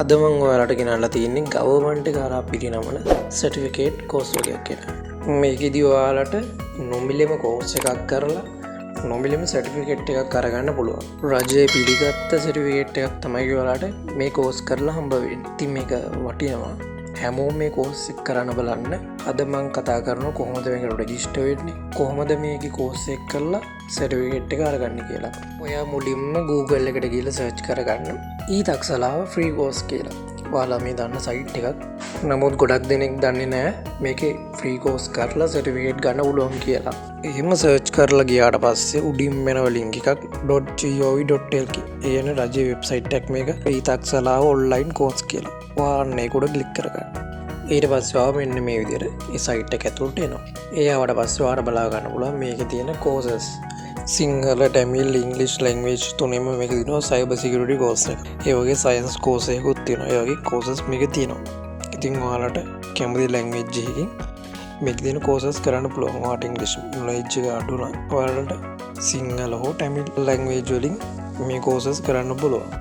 අද මම ඔයාලට ගෙනල්ලා තියෙන්නේ ගවර්න්මන්ට් එක හරහා පිරිනමන සර්ටිෆිකේට් කෝස් එකක් කියලා. මේකෙදි ඔයාලට නොමිලේම කෝස් එකක් කරලා නොමිලේම සර්ටිෆිකේට් එකක් අරගන්න පුළුවන්. රජයේ පිළිගත්ත සර්ටිෆිකේට් එකක් තමයි ඔයාලට මේ කෝස් කරලා හම්බ වෙන්නේ. ඉතින් මේක වටිනවා. හැමෝම මේ කෝස් එක කරන්න බලන්න. අද මම කතා කරනවා කොහොමද මේකට රෙජිස්ටර් වෙන්නේ, කොහොමද මේකේ කෝස් එක කරලා සර්ටිෆිකේට් එක අරගන්නේ කියලා. ඔයා මුලින්ම Google එකට ගිහලා සර්ච් කරගන්න ඊතක්සලාව ෆ්‍රී කෝස් කියලා. ඔයාලා මේ දන්න සයිට් එකක්. නමුත් ගොඩක් දෙනෙක් දන්නේ නැහැ මේකේ ෆ්‍රී කෝස් කරලා සර්ටිෆිකේට් ගන්න පුළුවන් කියලා. එහෙම සර්ච් කරලා ගියාට පස්සේ උඩින් මෙනව ලින්ක් එකක් .gov.lk කියන රජයේ වෙබ්සයිට් එකක් මේක. ඊතක්සලාව ඔන්ලයින් කෝස් කියලා. ඔයාලා ඒකට ක්ලික් කරගන්න. ඊට පස්සේ ඔයා මෙන්න මේ විදිහට ඒ සයිට් එක ඇතුළට එනවා. ඒ ආවට පස්සේ ඔයාලා බලා ගන්න පුළුවන් මේකේ තියෙන courses. Sinhala, Tamil, English language තුනෙම මේක තියෙනවා. සයිබර් සිකියුරිටි කෝස් එක. ඒ වගේ සයන්ස් කෝස් එකකුත් තියෙනවා. ඒ වගේ කෝසස් මේකේ තියෙනවා. ඉතින් ඔයාලට කැමති ලැන්ග්වේජ් එකකින් මේක තියෙන කෝසස් කරන්න පුළුවන්. ඔයාලට ඉංග්ලිෂ් නොලෙජ් එක අඩු නම් ඔයාලට සිංහල හෝ ටැමිල් ලැන්ග්වේජ් වලින් මේ කෝසස් කරන්න පුළුවන්.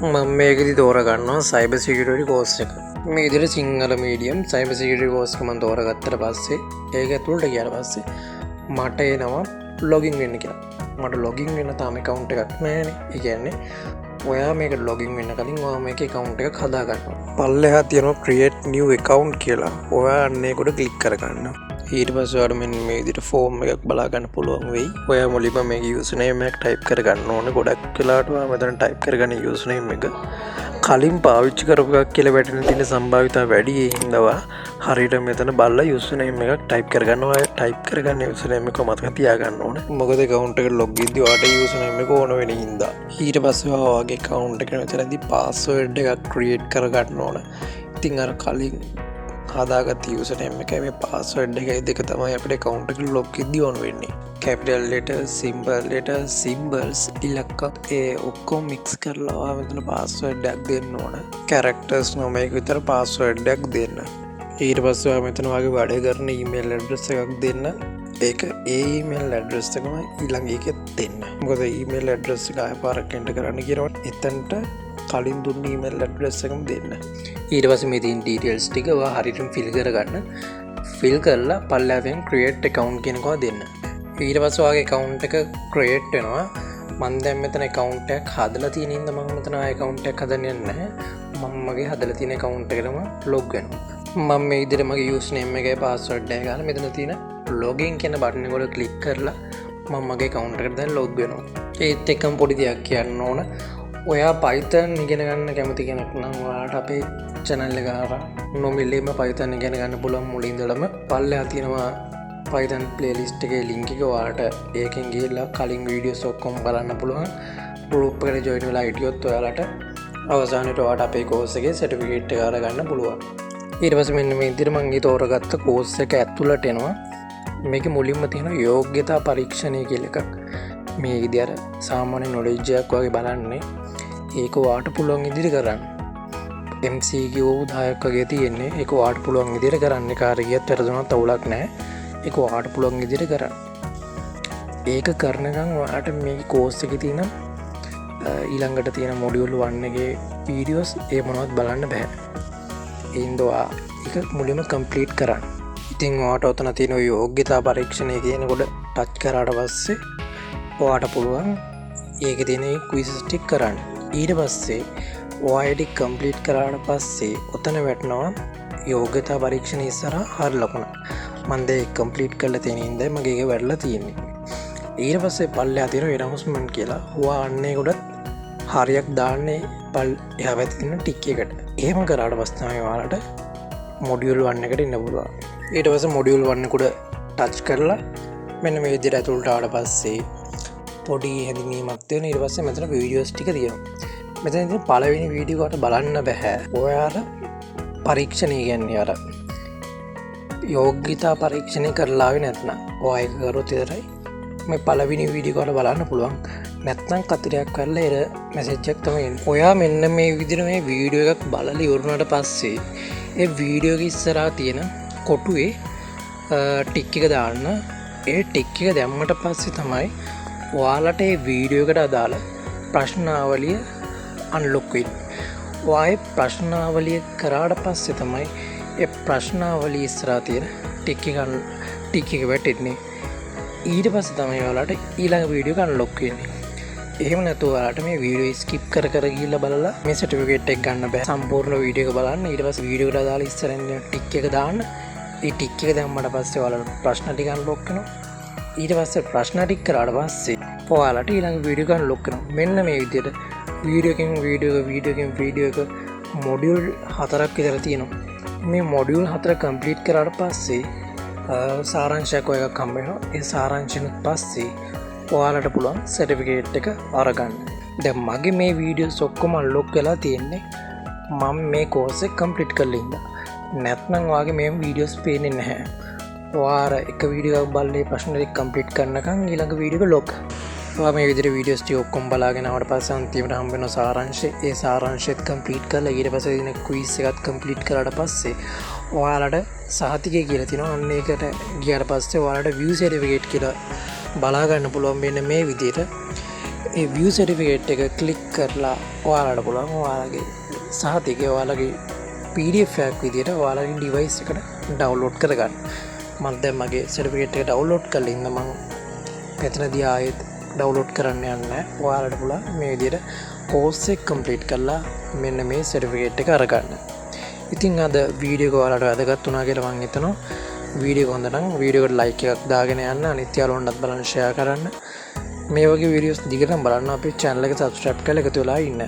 මම මේකෙදි තෝරගන්නවා සයිබර් සිකියුරිටි කෝස් එක. මේ විදිහට Sinhala medium cyber security course එක මම තෝරගත්තට පස්සේ ඒක ඇතුළට ගියාට පස්සේ මට එනවා ලොගින් වෙන්න කියලා. මට ලොගින් වෙන්න තාම account එකක් නැහැනේ. ඒ කියන්නේ ඔයා මේකට ලොගින් වෙන්න කලින් ඔයා මේකේ account එකක් හදා ගන්නවා. පල්ලෙහා තියෙනවා create new account කියලා. ඔයා අන්න ඒකට click කරගන්න. ඊට පස්සේ ඔයාලට මෙන්න මේ විදිහට form එකක් බලා ගන්න පුළුවන් වෙයි. ඔයා මුලින්ම මේකේ username එකක් type කරගන්න ඕනේ. ගොඩක් වෙලාවට ඔයා මෙතන type කරගන්න username එක කලින් පාවිච්චි කරපු එකක් කියලා වැටෙන තියෙන සම්භාවිතාව වැඩි. ඒ හින්දා හරියට මෙතන බලලා username එකක් type කරගන්න. ඔයා type කරගන්න username එක මතක තියාගන්න ඕනේ. මොකද account එකට log වෙද්දී ඔයාට username එක ඕන වෙන හින්දා. ඊට පස්සේ ඔයාගේ account එකට මෙතනදී password එකක් create කරගන්න ඕනේ. ඉතින් අර කලින් හදාගත්ත username එකයි මේ password එකයි දෙක තමයි අපේ account එකට log වෙද්දී ඕන වෙන්නේ. capital letter, symbol letter, symbols, ඉලක්ක ඒ ඔක්කොම mix කරලා ඔයා මෙතන password එකක් දෙන්න ඕන. characters නොමේක විතර password එකක් දෙන්න. ඊට පස්සේ ඔයා මෙතන වගේ වැඩ කරන email address එකක් දෙන්න. ඒක ඒ email address එකම ඊළඟ එකෙත් දෙන්න. මොකද email address එක ආයෙ පාරක් enter කරන්න කියනකොට එතනට කලින් දුන්න email address එකම දෙන්න. ඊට පස්සේ මේ තියෙන details ටික ඔයා හරියටම fill කරගන්න. fill කරලා පල්ලෙහාෙන් create account කියන එක දෙන්න. ඊට පස්සේ ඔයාගේ account එක create වෙනවා. මම දැන් මෙතන account එකක් හදලා තියෙන ඉඳන් මම මෙතන account එකක් හදන්න යන්නේ නැහැ. මම මගේ හදලා තියෙන account එකටම log වෙනවා. මම මේ විදිහට මගේ username එකයි password එක ගාලා මෙතන තියෙන login කියන බටන් එක වල click කරලා මම මගේ account එකට දැන් log වෙනවා. ඒත් එක්කම පොඩි දෙයක් කියන්න ඕන. ඔයා Python ඉගෙන ගන්න කැමති කෙනෙක් නම් ඔයාලට අපේ channel එක හරහා නොමිලේම Python ඉගෙන ගන්න පුළුවන්. මුලින් ඉඳලම පල්ලෙහා තියෙනවා Python playlist එකේ link එක. ඔයාලට ඒකෙන් ගිහලා කලින් videos ඔක්කොම බලන්න පුළුවන්. group එකට join වෙලා හිටියොත් ඔයාලට අවසානයේ ඔයාලට අපේ course එකේ certificate එක අරගන්න පුළුවන්. ඊට පස්සේ මෙන්න මේ විදිහට මම ඊ තෝරගත්ත course එක ඇතුළට එනවා. මේකේ මුලින්ම තියෙන යෝග්‍යතා පරීක්ෂණය කියලා එකක්. මේ විදිහට සාමාන්‍ය knowledge එකක් වගේ බලන්නේ. ඒක ඔයාලට පුළුවන් විදිහට කරන්න. MCQ 10ක් වගේ තියෙන්නේ. ඒක ඔයාලට පුළුවන් විදිහට කරන්න. කාර්යයත් වැරදුනත් අවුලක් නැහැ. ඒක ඔයාලට පුළුවන් විදිහට කරන්න. ඒක කරනකම් ඔයාලට මේ course එකේ තියෙන ඊළඟට තියෙන module 1 එකේ videos ඒ මොනවත් බලන්න බෑ. ඒ හින්දා ඒක මුලින්ම complete කරන්න. ඉතින් ඔයාලට ඔතන තියෙන යෝග්‍යතා පරීක්ෂණය කියනකොට touch කරාට පස්සේ ඔයාලට පුළුවන් ඒකේ තියෙන quizzes ටික කරන්න. ඊට පස්සේ ඔයාලට complete කරාට පස්සේ ඔතන වැටෙනවා යෝග්‍යතා පරීක්ෂණ ඉස්සරහා හරි ලකුණ. මම දැන් complete කරලා තියෙන ඉඳන් මගේ ඒක වැඩිලා තියෙන්නේ. ඊට පස්සේ පල්ලෙහා තියෙන announcement කියලා ඔයා අන්නේ කොටත් හරියක් දාන්නේ එහා පැත්තේ තියෙන ටික් එකට. එහෙම කරාට පස්සේ තමයි ඔයාලට module 1 එකට එන්න පුළුවන්. ඊට පස්සේ module 1 එකට touch කරලා මෙන්න මේ විදිහට ඇතුළට ආවට පස්සේ පොඩි හැඳින්වීමක් තියෙනවා. ඊට පස්සේ මෙතන videos ටික තියෙනවා. මෙතන ඉතින් පළවෙනි වීඩියෝ එකට බලන්න බෑ. ඔයාලා පරීක්ෂණය කියන්නේ අර යෝග්‍යතා පරීක්ෂණය කරලා ආවේ නැත්නම් ඔයා ඒක කරොත් විතරයි මේ පළවෙනි වීඩියෝ එකට බලන්න පුළුවන්. නැත්නම් කතරයක් කරලා එර මැසේජ් එකක් තමයි එන්නේ. ඔයා මෙන්න මේ විදිහට මේ වීඩියෝ එකක් බලලා ඉවරුනට පස්සේ ඒ වීඩියෝ එක ඉස්සරහා තියෙන කොටුවේ ටික් එක දාන්න. ඒ ටික් එක දැම්මට පස්සේ තමයි ඔයාලට මේ වීඩියෝ එකට අදාළ ප්‍රශ්නාවලිය අන්ලොක් වෙන්නේ. වායි ප්‍රශ්නාවලිය කරාට පස්සේ තමයි ඒ ප්‍රශ්නාවලිය ඉස්සරහා තියෙන ටික් එක වැටෙන්නේ. ඊට පස්සේ තමයි ඔයාලට ඊළඟ වීඩියෝ එක අන්ලොක් වෙන්නේ. එහෙම නැතුව ඔයාලට මේ වීඩියෝ ස්කිප් කර ගිහිල්ලා බලලා මේ සර්ටිෆිකේට් එක ගන්න බෑ. සම්පූර්ණ වීඩියෝ එක බලන්න. ඊට පස්සේ වීඩියෝ එකට දාලා ඉස්සරහින් ටික් එක දාන්න. ඒ ටික් එක දැම්මට පස්සේ ඔයාලට ප්‍රශ්න ටික අන්ලොක් වෙනවා. ඊට පස්සේ ප්‍රශ්න ටික කරාට පස්සේ ඔයාලට ඊළඟ වීඩියෝ එක අන්ලොක් වෙනවා. මෙන්න මේ විදිහට වීඩියෝ එක මොඩියුල් 4ක් විතර තියෙනවා. මේ මොඩියුල් 4 කම්ප්ලීට් කරාට පස්සේ සාරාංශයක් ඔය එකක් හම්බ වෙනවා. ඒ සාරාංශයෙන් පස්සේ ඔයාලට පුළුවන් සර්ටිෆිකේට් එක අරගන්න. දැන් මගේ මේ වීඩියෝස් ඔක්කොම අන්ලොක් වෙලා තියෙන්නේ මම මේ කෝස් එක කම්ප්ලීට් කරලා ඉඳලා. නැත්නම් ඔයාගේ මේ වීඩියෝස් පේන්නේ නැහැ. ඔයාලා එක වීඩියෝ එකක් බලලා ප්‍රශ්න ටික කම්ප්ලීට් කරනකම් ඊළඟ වීඩියෝ එක ලොක්. ඔයා මේ විදිහට වීඩියෝස් ටික ඔක්කොම බලාගෙන ආවට පස්සේ අන්තිමට හම්බ වෙන සාරාංශය, ඒ සාරාංශයත් කම්ප්ලීට් කරලා ඊට පස්සේ දින ක්විස් එකත් කම්ප්ලීට් කරාට පස්සේ ඔයාලට සහතිකය කියලා තියෙනවා. අන්න ඒකට ගියාට පස්සේ ඔයාලට view certificate කියලා බලා ගන්න පුළුවන්. මෙන්න මේ විදිහට ඒ view certificate එක ක්ලික් කරලා ඔයාලට පුළුවන් ඔයාලගේ සහතිකය ඔයාලගේ PDF එකක් විදිහට ඔයාලගේ device එකට download කරගන්න. මම දැන් මගේ certificate එක download කරලා ඉන්න මම මෙතනදී ආයෙත් download කරන්න යන්නේ. ඔයාලට පුළුවන් මේ විදිහට course එක complete කරලා මෙන්න මේ certificate එක අරගන්න. ඉතින් අද වීඩියෝ එක ඔයාලට වැදගත් වුණා කියලා මම හිතනවා. වීඩියෝ එක හොඳ නම් වීඩියෝ එකට like එකක් දාගෙන යන්න. අනිත් යාළුවන්ටත් බලන්න share කරන්න. මේ වගේ වීඩියෝස් දිගටම බලන්න අපේ channel එක subscribe කරලා එකතු වෙලා ඉන්න.